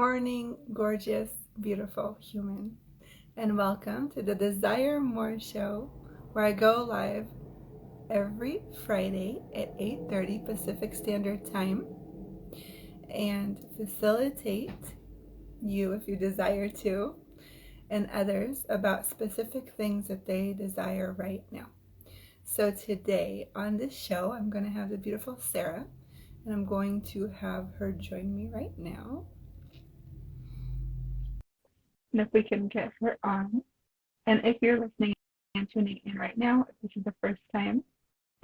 morning, gorgeous, beautiful human, and welcome to the Desire More show, where I go live every Friday at 8:30 Pacific Standard Time and facilitate you, if you desire to, and others about specific things that they desire right now. So today on this show, I'm going to have the beautiful Sarah, and I'm going to have her join me right now. And if we can get her on. And if you're listening and tuning in right now, if this is the first time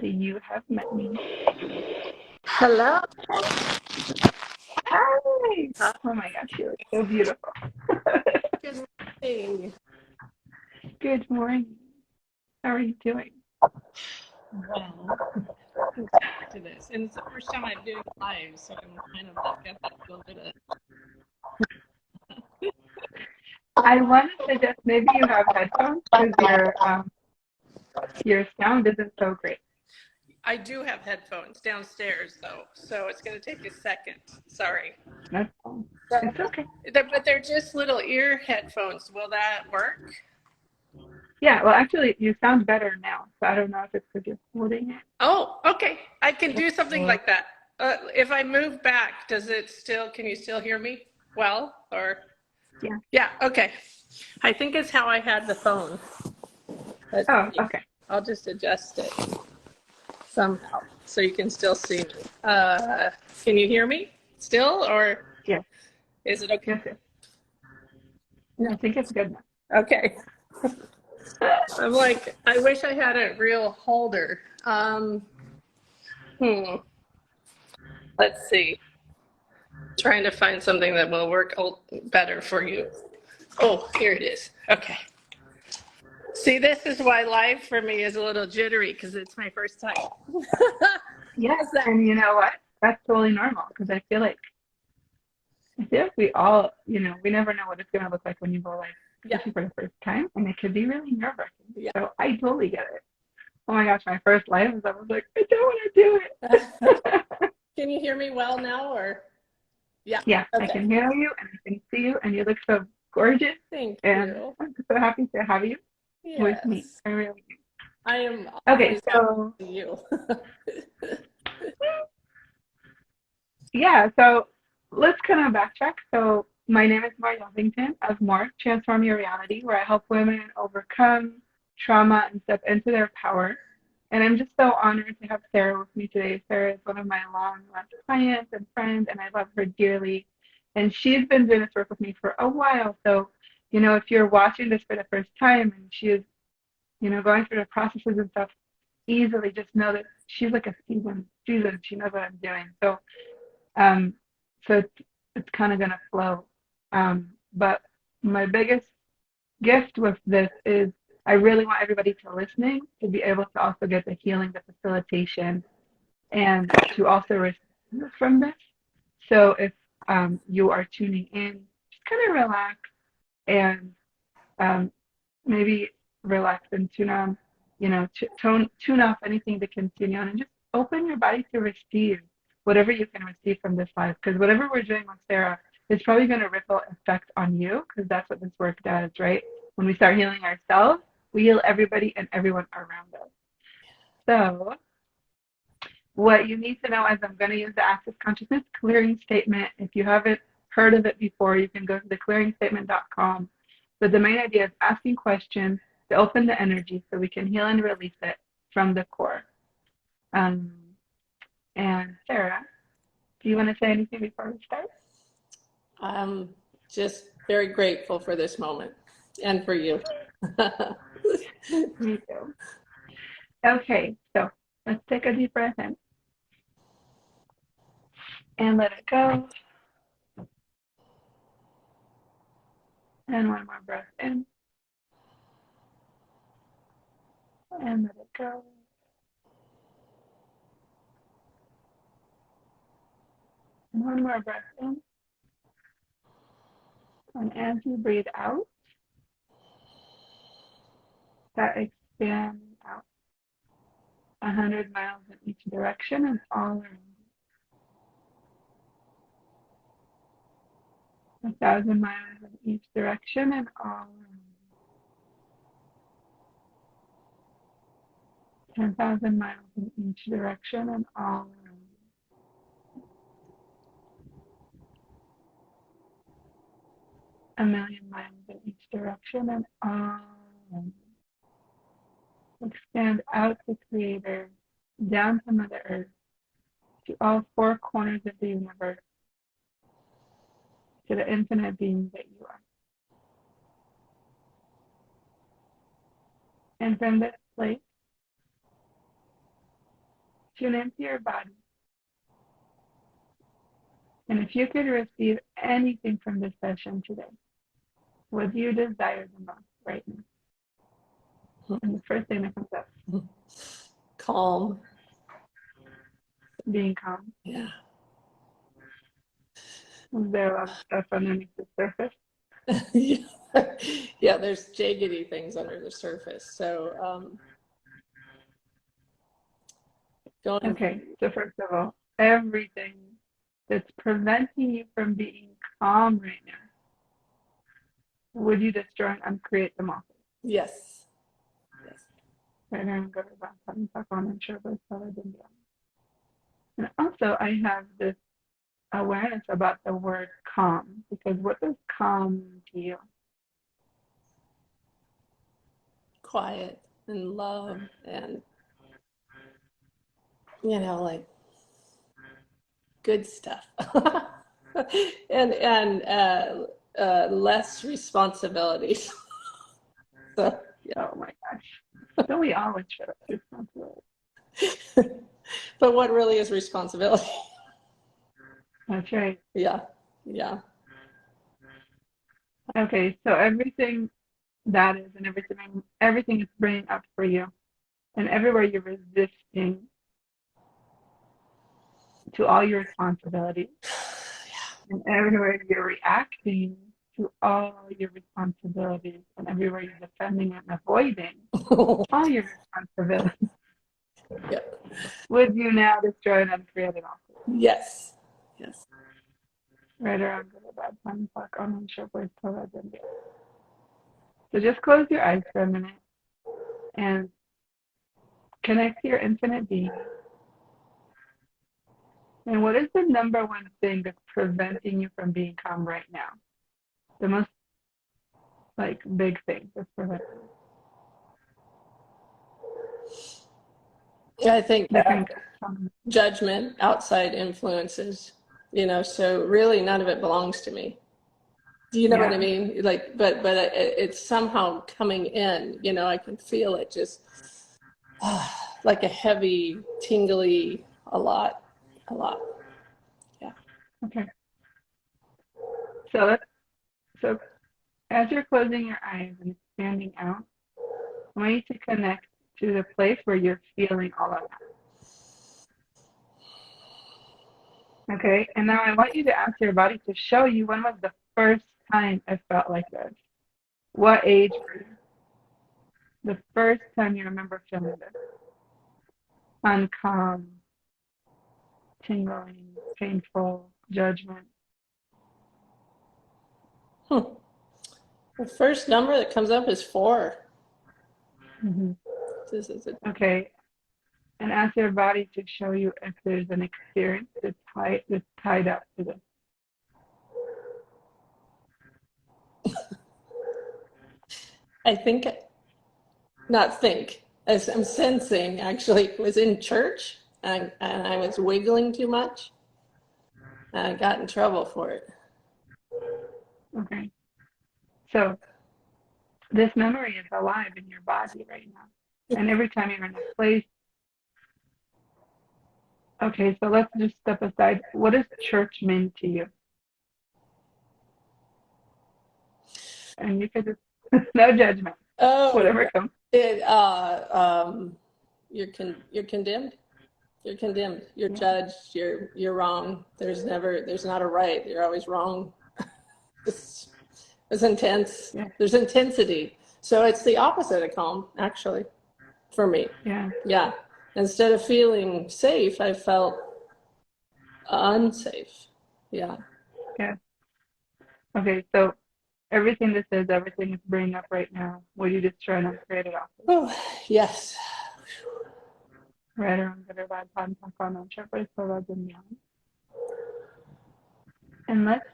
that you have met me. Hello. Hi! Oh my gosh, you look so beautiful. Good morning. Good morning. How are you doing? Well, to this, and it's the first time I'm doing live, so I'm kind of like got that little bit of. I want to suggest maybe you have headphones because your sound isn't so great. I do have headphones downstairs though, so it's going to take a second. Sorry. That's fine. It's okay. But they're just little ear headphones. Will that work? Yeah, well, actually, you sound better now. So I don't know if it's because you're holding it. Oh, okay. I can do something like that. If I move back, can you still hear me well? Or Yeah. Yeah, okay. I think it's how I had the phone. Oh, okay. I'll just adjust it somehow so you can still see me. Can you hear me still, or Yes. is it okay? Yes. I think it's good now. Okay. I'm like, I wish I had a real holder. Let's see. Trying to find something that will work better for you. Oh, here it is. Okay. See, this is why live for me is a little jittery because it's my first time. Yes, and you know what? That's totally normal because I feel like we all, we never know what it's going to look like when you go live, especially for the first time, and it could be really nerve-wracking. Yeah. So I totally get it. Oh my gosh, my first live was, I was like, I don't want to do it. Can you hear me well now, or? Yeah. Yeah, Okay. I can hear you and I can see you, and you look so gorgeous. Thank and you. I'm so happy to have you with me. Yes. I really am. I am Okay, always happy so to see you. yeah, so let's kind of backtrack. So my name is Mar Lovington of More Transform Your Reality, where I help women overcome trauma and step into their power. And I'm just so honored to have Sarah with me today. Sarah is one of my long-lasting clients and friends, and I love her dearly. And she's been doing this work with me for a while. So, if you're watching this for the first time and she is, going through the processes and stuff, easily just know that she's like a seasoned. She knows what I'm doing. So, um, so it's kind of gonna flow. But my biggest gift with this is I really want everybody to listening to be able to also get the healing, the facilitation, and to also receive from this. So if you are tuning in, just kind of relax and maybe relax and tune on, tune off anything that can tune you on, and just open your body to receive whatever you can receive from this life. Because whatever we're doing with Sarah is probably going to ripple effect on you, because that's what this work does, right? When we start healing ourselves, we heal everybody and everyone around us. So what you need to know is I'm going to use the Access Consciousness Clearing Statement. If you haven't heard of it before, you can go to theclearingstatement.com. But the main idea is asking questions to open the energy so we can heal and release it from the core. And Sarah, do you want to say anything before we start? I'm just very grateful for this moment and for you. Me too. Okay, so let's take a deep breath in and let it go. And one more breath in and let it go. And one more breath in. And as you breathe out, that expands out 100 miles in each direction and all around you. 1,000 miles in each direction and all around. 10,000 miles in each direction and all around. 1,000,000 miles in each direction and all around. Expand out to Creator, down to Mother Earth, to all four corners of the universe, to the infinite being that you are. And from this place, tune into your body. And if you could receive anything from this session today, what do you desire the most right now? And the first thing that comes up, Calm. being calm. Yeah. Is there a lot of stuff underneath the surface? Yeah, there's jaggedy things under the surface. So going. Okay, so first of all, everything that's preventing you from being calm right now, would you destroy and uncreate them all? Yes. Yes. Right now, I'm going to talk on and sure what I've been doing. And also, I have this awareness about the word calm, because what does calm mean to you? Quiet and love and, you know, like good stuff. and less responsibilities. So, yeah. Oh my gosh. Don't we always shut up responsibility? But what really is responsibility? That's right. Yeah. Yeah. Okay, so everything that is and everything is bringing up for you, and everywhere you're resisting to all your responsibilities, and everywhere you're reacting to all your responsibilities, and everywhere you're defending and avoiding all your responsibilities, Yeah. would you now destroy and uncreate it all? Yes. Yes. Right around good or bad time, fuck on and sure place till that didn't get. So just close your eyes for a minute and connect to your infinite being. And what is the number one thing that's preventing you from being calm right now? The most big thing that's preventing you. I think you. judgment, outside influences, so really none of it belongs to me. Do you know what I mean? But it's somehow coming in, I can feel it just like a heavy, tingly, a lot. Yeah. Okay. So as you're closing your eyes and expanding out, I want you to connect to the place where you're feeling all of that. Okay, and now I want you to ask your body to show you when was the first time it felt like this. What age were you? The first time you remember feeling this. Uncalm, tingling, painful, judgment. The first number that comes up is 4. Mm-hmm. This is it. Okay, and ask your body to show you if there's an experience that's tied up to this. As I'm sensing, actually, it was in church, and I was wiggling too much, and I got in trouble for it. Okay. So this memory is alive in your body right now. And every time you're in a place. Okay, so let's just step aside. What does church mean to you? And you could just, no judgment. Oh, whatever comes. You're condemned. You're condemned. You're judged. You're wrong. There's not a right. You're always wrong. It's intense. Yeah. There's intensity. So it's the opposite of calm, actually, for me. Yeah. Yeah. Instead of feeling safe, I felt unsafe. Yeah. Yeah. Okay, so everything this is, everything it's bringing up right now, what you just trying to create it off of. Oh, yes. Right around good or bad, fun, fun, on sharp, so and let's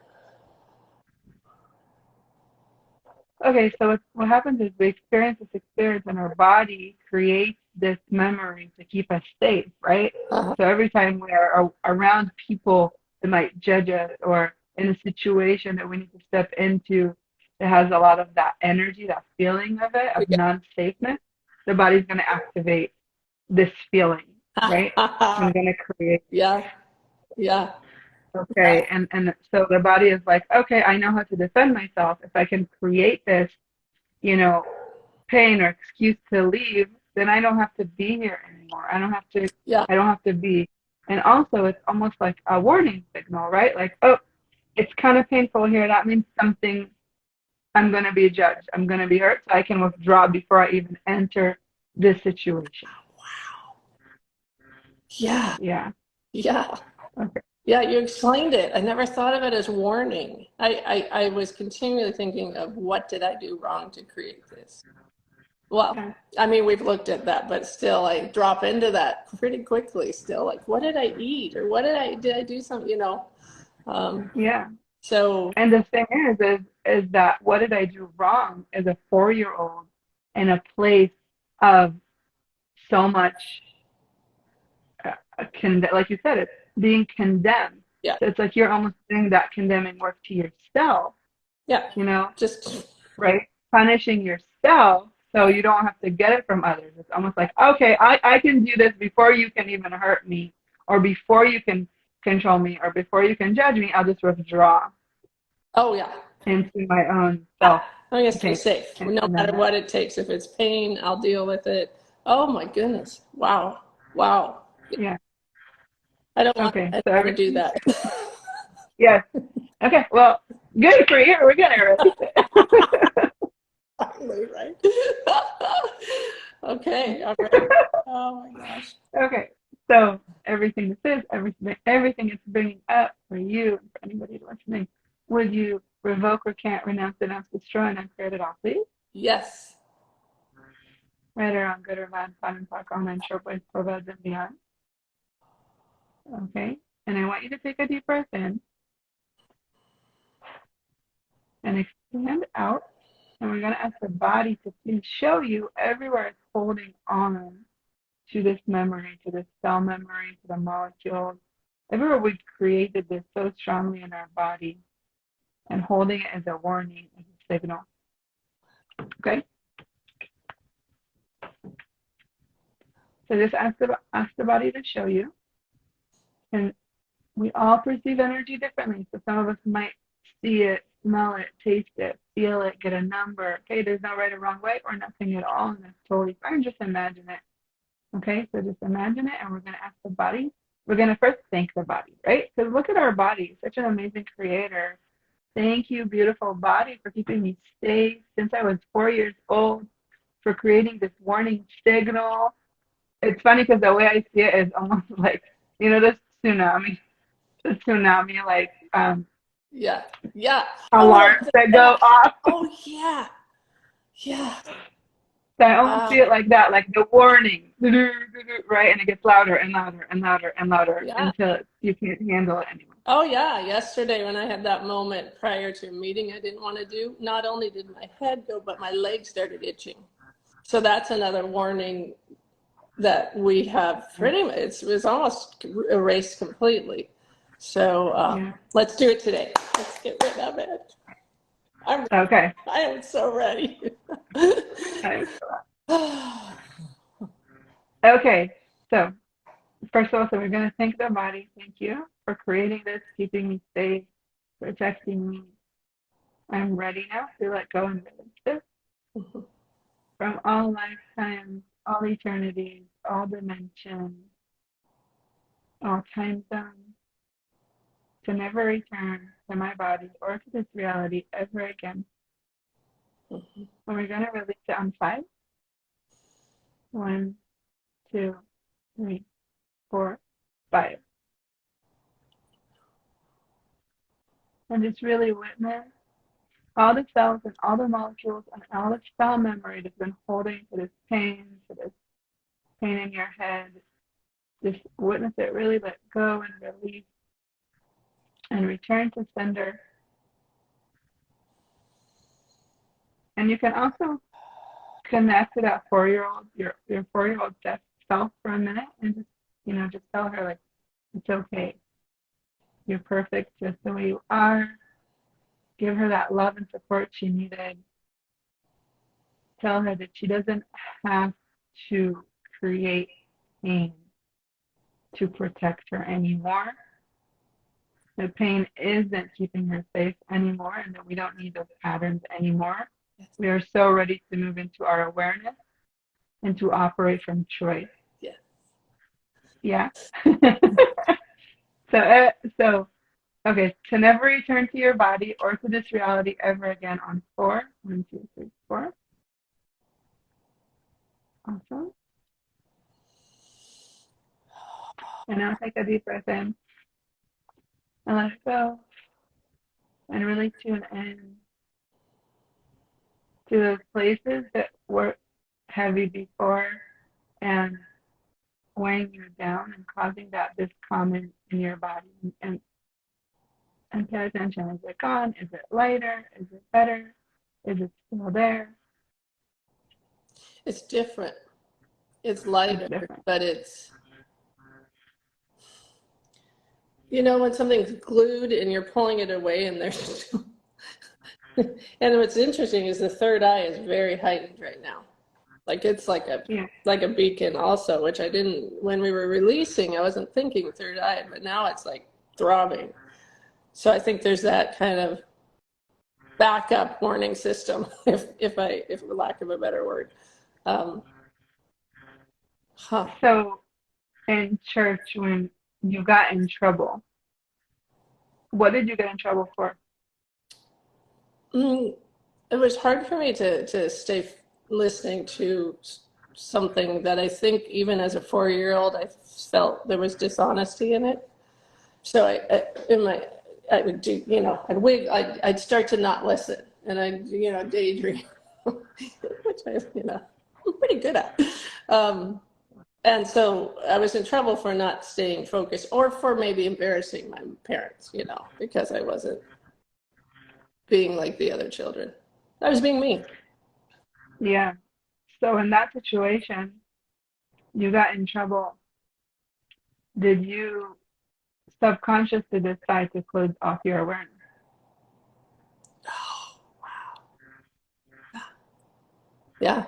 Okay, so what happens is we experience this experience and our body creates this memory to keep us safe, right? Uh-huh. So every time we are around people that might judge us or in a situation that we need to step into that has a lot of that energy, that feeling of it, of non-safeness, the body's going to activate this feeling, right? Yeah. And going to create. Yeah. Yeah. Okay, and so the body is like, okay, I know how to defend myself. If I can create this, you know, pain or excuse to leave, then I don't have to be here anymore. Yeah. I don't have to be. And also it's almost like a warning signal, right? Like, oh, it's kind of painful here. That means something, I'm going to be judged. I'm going to be hurt. So I can withdraw before I even enter this situation. Wow. Yeah. Yeah. Yeah. Okay. Yeah, you explained it. I never thought of it as warning. I was continually thinking of what did I do wrong to create this? Well, Yeah. I mean, we've looked at that, but still, I drop into that pretty quickly. Still, like, what did I eat, or what did I do something? Um, Yeah. so And the thing is that what did I do wrong as a 4-year-old in a place of so much like you said, it's being condemned. yeah, So it's like you're almost doing that condemning work to yourself, yeah, you know, just right? Punishing yourself so you don't have to get it from others. It's almost like, okay, I can do this before you can even hurt me, or before you can control me, or before you can judge me. I'll just withdraw oh yeah, into my own yeah. self I'm gonna stay containment. safe, no And then matter what it takes. If it's pain, I'll deal with it. Oh my goodness! Wow, wow. yeah. I don't want. Okay. I So don't want to do everything. that. Yes. Okay. Well, good for you. We're gonna release it. Finally, right? Okay, all right. Oh my gosh. Okay, so everything this is, everything it's bringing up for you and for anybody listening, would you revoke, recant, renounce, denounce, destroy, and uncreate it all, please? Yes. Right or wrong, good or bad, fun and talk, online, short ways, proverbs, and beyond. Okay, and I want you to take a deep breath in and expand out, and we're going to ask the body to please show you everywhere it's holding on to this memory, to this cell memory, to the molecules. Everywhere we've created this so strongly in our body and holding it as a warning, as a signal. Okay? So just ask the body to show you. And we all perceive energy differently. So some of us might see it, smell it, taste it, feel it, get a number. Okay, there's no right or wrong way or nothing at all, and that's totally fine. Just imagine it. Okay, so just imagine it, and we're going to ask the body. We're going to first thank the body, right? Because look at our body, such an amazing creator. Thank you, beautiful body, for keeping me safe since I was 4 years old, for creating this warning signal. It's funny because the way I see it is almost like, this tsunami, the tsunami, like Yeah. Yeah. Oh, alarms that go yeah. off. Oh, yeah. Yeah. So I almost see Wow. it like that, like the warning, right? And it gets louder and louder and louder and louder Yeah. until you can't handle it anymore. Oh, yeah. Yesterday, when I had that moment prior to a meeting I didn't want to do, not only did my head go, but my legs started itching. So that's another warning that we have pretty much, it was almost erased completely. So Yeah. let's do it today. Let's get rid of it. Okay. I am so ready. Okay. So first of all, so we're going to thank the body. Thank you for creating this, keeping me safe, protecting me. I'm ready now to let go and release this from all lifetimes, all eternities, all dimensions, all time zones, to never return to my body or to this reality ever again. And we're going to release it on 5. 1, 2, 3, 4, 5. And just really witness all the cells and all the molecules and all the cell memory that's been holding to this pain in your head. Just witness it, really let go and release and return to sender. And you can also connect to that 4-year-old, your 4-year-old self for a minute and just tell her, like, it's okay. You're perfect just the way you are. Give her that love and support she needed. Tell her that she doesn't have to create pain to protect her anymore. The pain isn't keeping her safe anymore, and that we don't need those patterns anymore. We are so ready to move into our awareness and to operate from choice. Yes. Yeah. So, okay, to never return to your body or to this reality ever again on 4. 1, 2, 3, 4. Awesome. And now take a deep breath in and let it go. And really tune in to those places that were heavy before and weighing you down and causing that discomfort in your body. And pay attention. Is it gone? Is it lighter? Is it better? Is it still there? It's different. It's lighter, but it's, when something's glued and you're pulling it away and there's still... And what's interesting is the third eye is very heightened right now. Like it's like a beacon also, which I didn't, when we were releasing, I wasn't thinking third eye, but now it's like throbbing. So I think there's that kind of backup warning system, if for lack of a better word. So in church, when you got in trouble, what did you get in trouble for? It was hard for me to stay listening to something that I think even as a 4-year-old, I felt there was dishonesty in it. So I would do, I'd start to not listen, and I'd, daydream, which I'm pretty good at. And so I was in trouble for not staying focused, or for maybe embarrassing my parents, because I wasn't being like the other children. I was being me. Yeah. So in that situation, you got in trouble. Did you subconsciously decide to close off your awareness? Oh, wow. Yeah.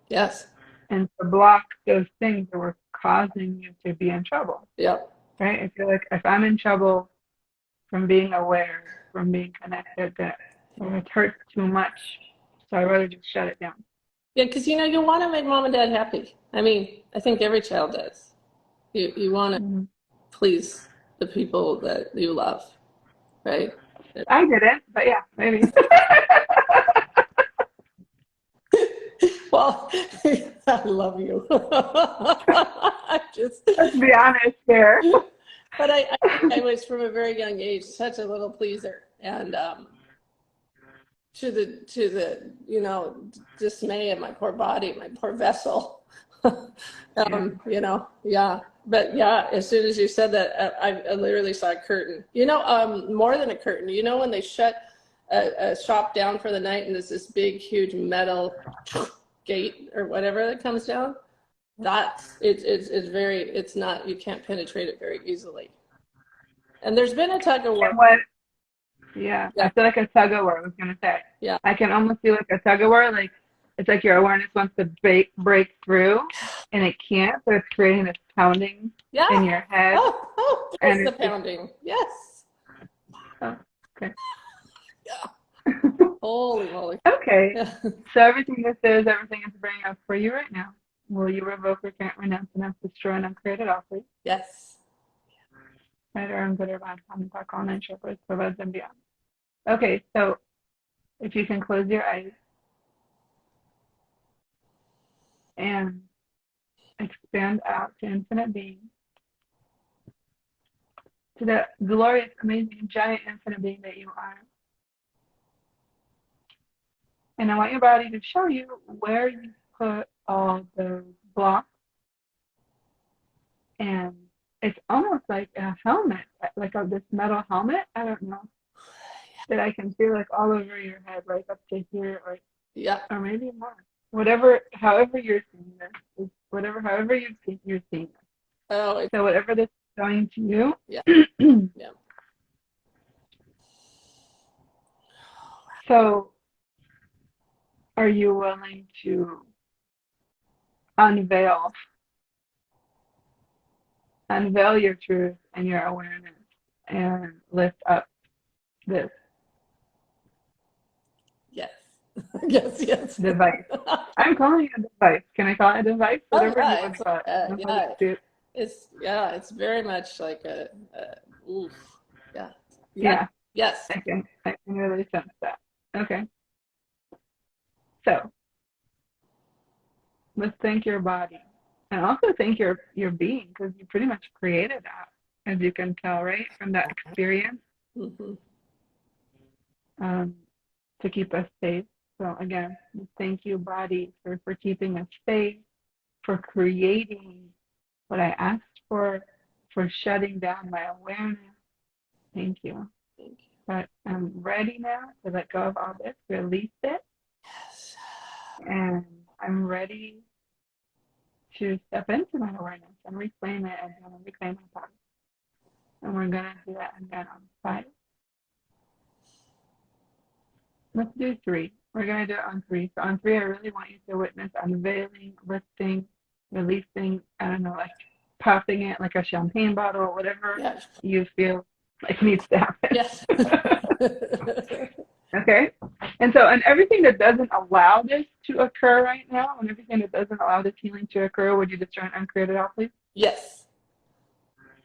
Yes. And to block those things that were causing you to be in trouble. Yep. Right? I feel like if I'm in trouble from being aware, from being connected, that it hurts too much, so I'd rather just shut it down. Yeah, because you want to make mom and dad happy. I mean, I think every child does. You want to please the people that you love, right? I didn't, but yeah, maybe. Well, I love you. Let's be honest here. But I was from a very young age such a little pleaser, and to the dismay of my poor body, my poor vessel. Yeah. But yeah, as soon as you said that, I literally saw a curtain. More than a curtain. When they shut a shop down for the night and there's this big, huge metal gate or whatever that comes down. It's not, you can't penetrate it very easily. And there's been a tug of war. Yeah, I feel like a tug of war, I was going to say. Yeah. I can almost feel like a tug of war, like it's like your awareness wants to break through and it can't, so it's creating this pounding in your head. Oh, and the pounding. Yes. Oh, okay. Yeah. Holy moly. Okay. Yeah. So everything is bringing up for you right now. Will you revoke, recant, renounce, and destroy and uncreate it all, please? Yes. Right, or good or bad, common, talk, all nine shepherds, provides and beyond. Okay, so if you can close your eyes and expand out to infinite being, to the glorious, amazing, giant, infinite being that you are. And I want your body to show you where you put all those blocks. And it's almost like a helmet, like this metal helmet. I don't know. That I can feel like all over your head, like up to here, Yeah. or maybe more. Whatever, however you're seeing this, however you're seeing this. Oh, So whatever this is showing to you. Yeah. Yeah. So, are you willing to unveil your truth and your awareness and lift up this Yes. Yes. device? I'm calling it a device. Can I call it a device? Oh, Whatever you yeah. want to call it. It's very much like a oof. Yeah. Yeah. Yes. I can really sense that. Okay. So let's thank your body and also thank your being, because you pretty much created that, as you can tell, right, from that experience, Mm-hmm. to keep us safe. So again, thank you, body, for keeping us safe, for creating what I asked for shutting down my awareness. Thank you. Thank you. But I'm ready now to let go of all this, release it, Yes. and I'm ready to step into my awareness and reclaim it and reclaim my power. And we're gonna do that again on 5. Let's do 3. We're gonna do it on 3. So on 3, I really want you to witness unveiling, lifting, releasing. I don't know, like popping it like a champagne bottle or whatever you feel like needs to happen. Yes. Okay. And everything that doesn't allow this to occur right now, and everything that doesn't allow this healing to occur, would you destroy and uncreate it all, please? Yes.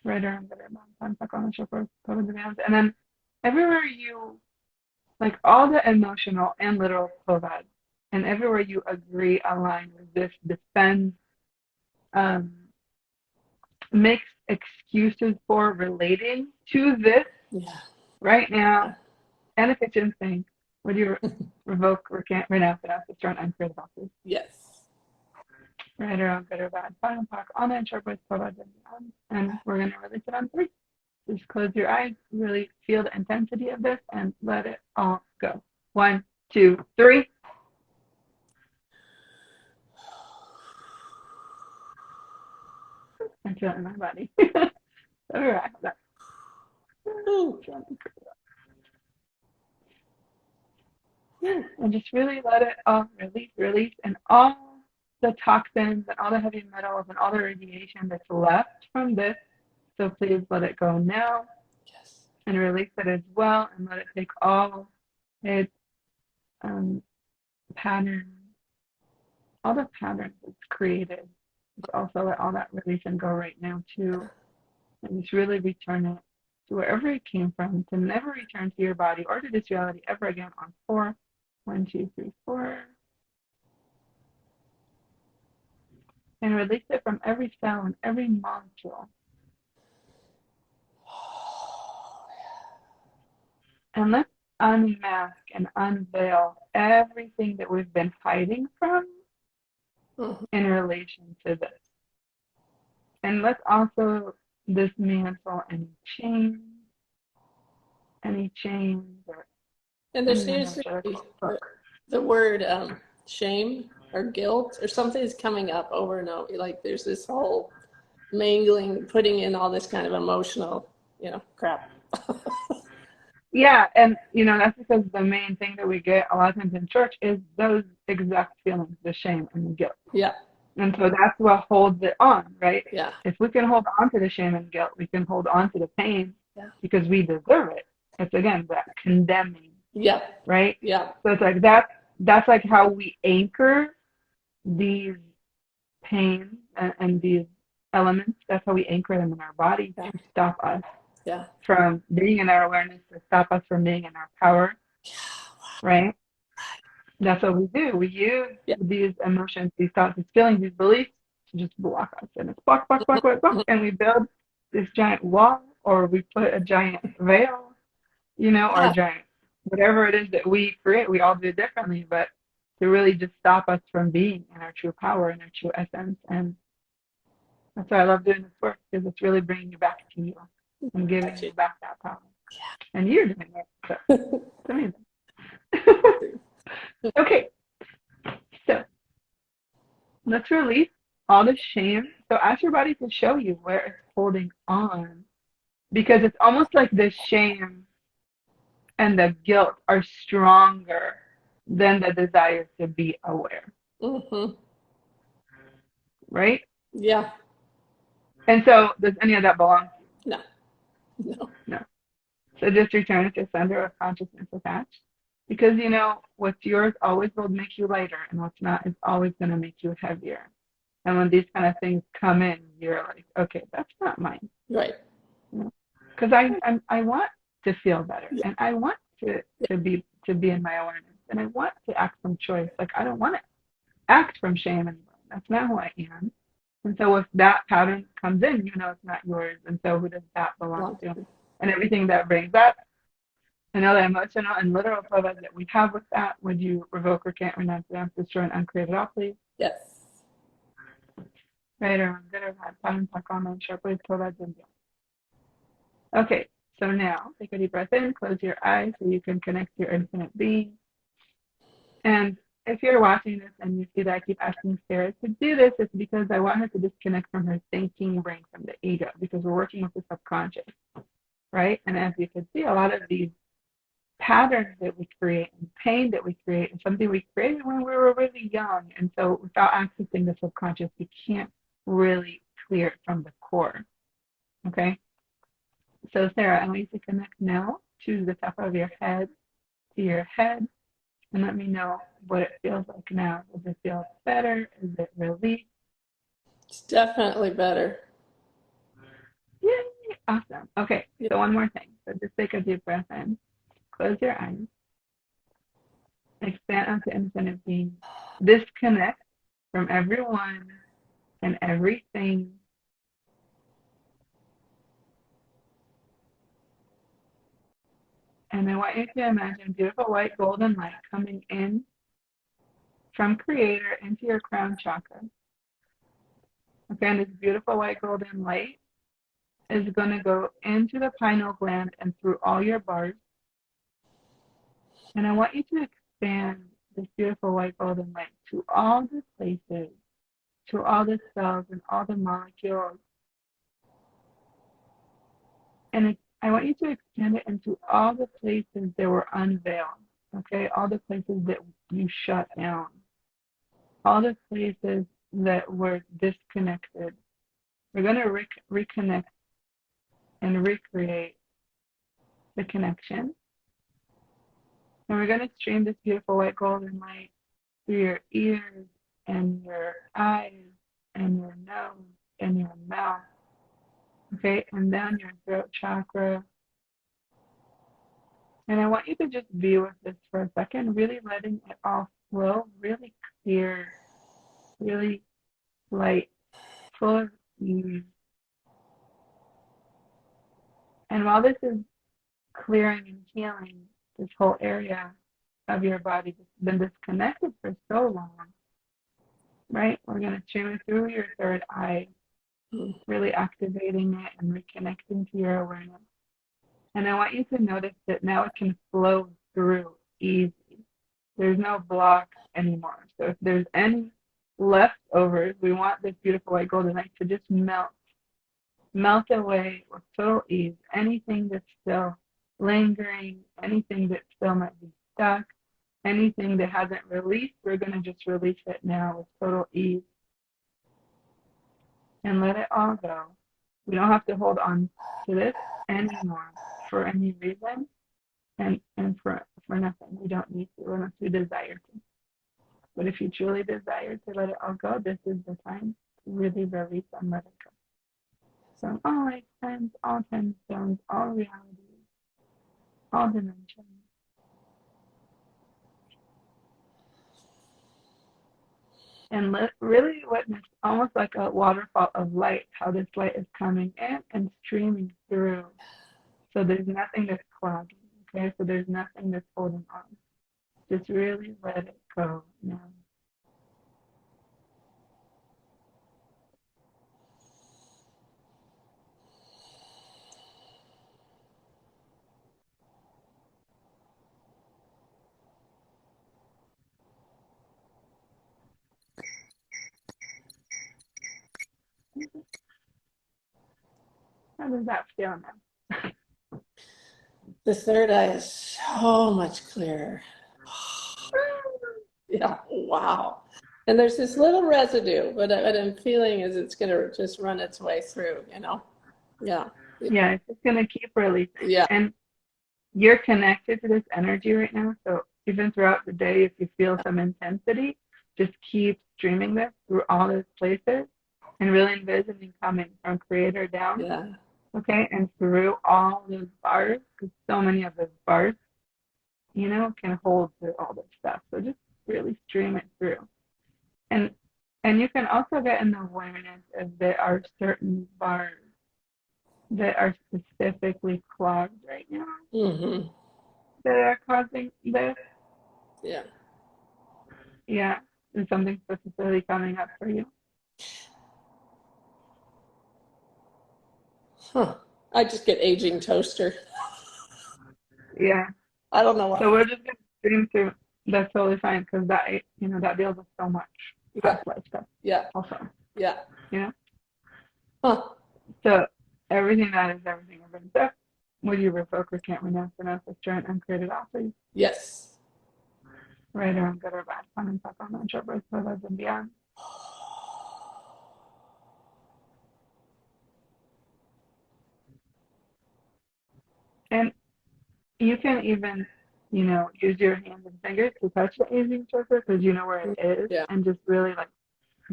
Right around there, on the shoulder, and then everywhere you, like all the emotional and literal provad, and everywhere you agree, align, resist, defend, makes excuses for relating to this right now, and the kitchen sink, would you revoke, recant, renounce, destroy, and uncreate it all, please? Yes. Right around good or bad, bottom park, on the short voice, provad, and we're going to release it on 3. Just close your eyes, really feel the intensity of this, and let it all go. 1, 2, 3. I feel it in my body. All right. And just really let it all release, and all the toxins and all the heavy metals and all the radiation that's left from this. So please let it go now. Yes. And release it as well, and let it take all its patterns, all the patterns it's created. Just also let all that release and go right now too. And just really return it to wherever it came from, to never return to your body or to this reality ever again on 4. 1, 2, 3, 4. And release it from every cell and every molecule. And let's unmask and unveil everything that we've been hiding from in relation to this. And let's also dismantle any chains, or and there seems to be the word shame or guilt or something's coming up over and over. Like there's this whole mangling, putting in all this kind of emotional, crap. Yeah, and that's because the main thing that we get a lot of times in church is those exact feelings, the shame and the guilt. Yeah. And so that's what holds it on, right? Yeah. If we can hold on to the shame and guilt, we can hold on to the pain because we deserve it. It's again that condemning. Yeah. Right? Yeah. So it's like that's like how we anchor these pains and these elements. That's how we anchor them in our body to stop us from being in our awareness, to stop us from being in our power. Right? That's what we do. We use these emotions, these thoughts, these feelings, these beliefs to just block us. And it's block, and we build this giant wall, or we put a giant veil, or a giant, whatever it is that we create. We all do it differently, but to really just stop us from being in our true power and our true essence. And that's why I love doing this work, because it's really bringing you back to you and giving you back that power. And you're doing it. So it's amazing. Okay, so let's release all the shame. So ask your body to show you where it's holding on, because it's almost like the shame and the guilt are stronger than the desire to be aware. Mm-hmm. Right? Yeah. And so, does any of that belong to No. No. you? No. So just return it to center of consciousness attached. Because you know, what's yours always will make you lighter, and what's not is always going to make you heavier. And when these kind of things come in, you're like, okay, that's not mine. Right. Because I want to feel better, and I want to be in my awareness, and I want to act from choice. Like, I don't want to act from shame anymore. That's not who I am. And so if that pattern comes in, you know it's not yours. And so who does that belong to? And everything that brings that, and all the emotional and literal photos that we have with that, would you revoke, recant, renounce, destroy, and uncreate it all, please? Yes. Right or wrong, good or bad, pattern, on, sharply, pull that in. Okay, so now take a deep breath in, close your eyes so you can connect to your infinite being. And if you're watching this and you see that I keep asking Sarah to do this, it's because I want her to disconnect from her thinking brain, from the ego, because we're working with the subconscious, right? And as you can see, a lot of these patterns that we create and pain that we create is something we created when we were really young. And so without accessing the subconscious, we can't really clear it from the core, okay? So Sarah, I want you to connect now to the top of your head, to your head, and let me know what it feels like now. Does it feel better? Is it relief? It's definitely better. Yay! Awesome. Okay, so one more thing. So just take a deep breath in. Close your eyes. Expand onto infinite being. Disconnect from everyone and everything. And I want you to imagine beautiful white golden light coming in from Creator into your crown chakra. Okay, and this beautiful white golden light is going to go into the pineal gland and through all your bars. And I want you to expand this beautiful white golden light to all the places, to all the cells and all the molecules. And I want you to expand it into all the places that were unveiled, okay? All the places that you shut down, all the places that were disconnected. We're going to reconnect and recreate the connection. And we're going to stream this beautiful white golden light through your ears and your eyes and your nose and your mouth, okay, and down your throat chakra. And I want you to just be with this for a second, really letting it all flow, really clear, really light, full of ease. And while this is clearing and healing this whole area of your body that's been disconnected for so long, right? We're going to stream it through your third eye, really activating it and reconnecting to your awareness. And I want you to notice that now it can flow through easy. There's no block anymore. So if there's any leftovers, we want this beautiful white golden light to just melt away with total ease. Anything that's still lingering, anything that still might be stuck, anything that hasn't released, we're going to just release it now with total ease and let it all go. We don't have to hold on to this anymore for any reason and for nothing. We don't need to unless we desire to. But if you truly desire to let it all go, this is the time to really release and let it go. So all lifetimes, all time zones, all realities, all dimensions. And really witness almost like a waterfall of light, how this light is coming in and streaming through. So there's nothing that's clogging, okay? So there's nothing that's holding on. Just really let it go now. How does that feel now? The third eye is so much clearer. Yeah, wow. And there's this little residue, but what I'm feeling is it's going to just run its way through, you know? Yeah. Yeah, it's just going to keep releasing. Yeah. And you're connected to this energy right now. So even throughout the day, if you feel some intensity, just keep streaming this through all those places and really envisioning coming from creator down. Yeah. Okay. And through all those bars, because so many of those bars, you know, can hold through all this stuff. So just really stream it through. And you can also get in the awareness if there are certain bars that are specifically clogged right now Mm-hmm. that are causing this. Yeah. Yeah. Is something specifically coming up for you? Huh. I just get aging toaster. Yeah. I don't know So why. we're just gonna stream through. That's totally fine because that, you know, that deals with so much Yeah. past life stuff Yeah. also. Yeah. You know? Huh. So everything that is everything of stuff, would you revoke or can't renounce, destroy, and uncreated all, please? Yes. Right or good or bad, fun and tough on non short birth, lives and beyond. And you can even, you know, use your hands and fingers to touch the aging chakra because you know where it is, Yeah. and just really like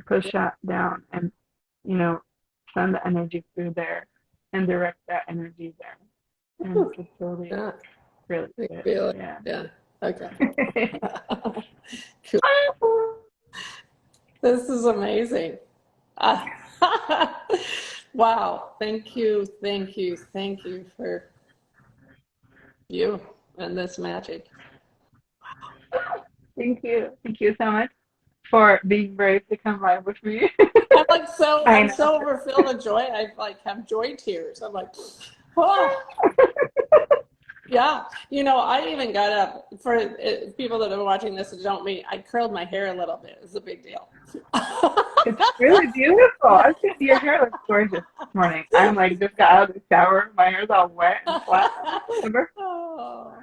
push that down and, you know, send the energy through there and direct that energy there. And it's totally Yeah. really I good. feel it. Yeah. Yeah. Okay. Cool. This is amazing. Wow. Thank you. Thank you. Thank you for you and this magic. Thank you. Thank you so much for being brave to come live with me. I'm like I I'm know. so overfilled with joy. I like have joy tears. I'm like, oh. Yeah, you know, I even got up for people that are watching this and don't meet. I curled my hair a little bit. It was a big deal. It's really beautiful. I think your hair looks gorgeous this morning. I'm like just got out of the shower. My hair's all wet and flat. Remember? Oh,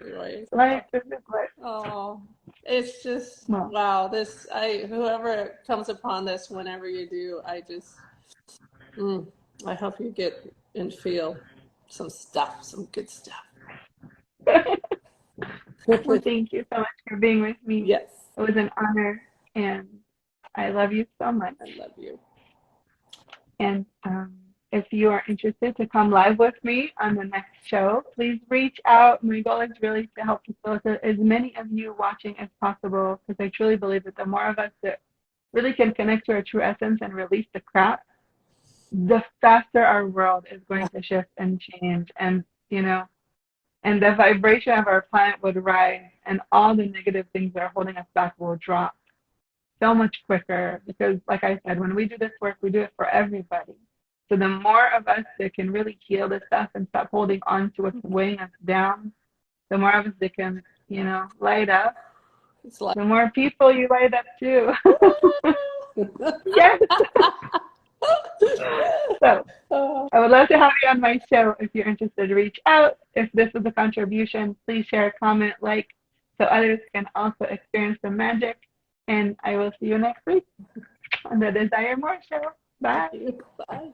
anyway. Life is just like, Oh, it's just well, wow. Whoever comes upon this, whenever you do, I hope you get and feel some stuff, some good stuff. well, thank you so much for being with me. Yes, It was an honor, and I love you so much. I love you. And if you are interested to come live with me on the next show, please reach out. My goal is really to help facilitate as many of you watching as possible because I truly believe that the more of us that really can connect to our true essence and release the crap, the faster our world is going to shift and change. And, you know, and the vibration of our planet would rise and all the negative things that are holding us back will drop so much quicker because, like I said, when we do this work, we do it for everybody. So the more of us that can really heal this stuff and stop holding on to what's weighing us down, the more of us that can, you know, light up, It's like the more people you light up too. Yes. So I would love to have you on my show. If you're interested, reach out. If this is a contribution, please share, comment, like, so others can also experience the magic. And I will see you next week on the Desire More Show. Bye. Bye.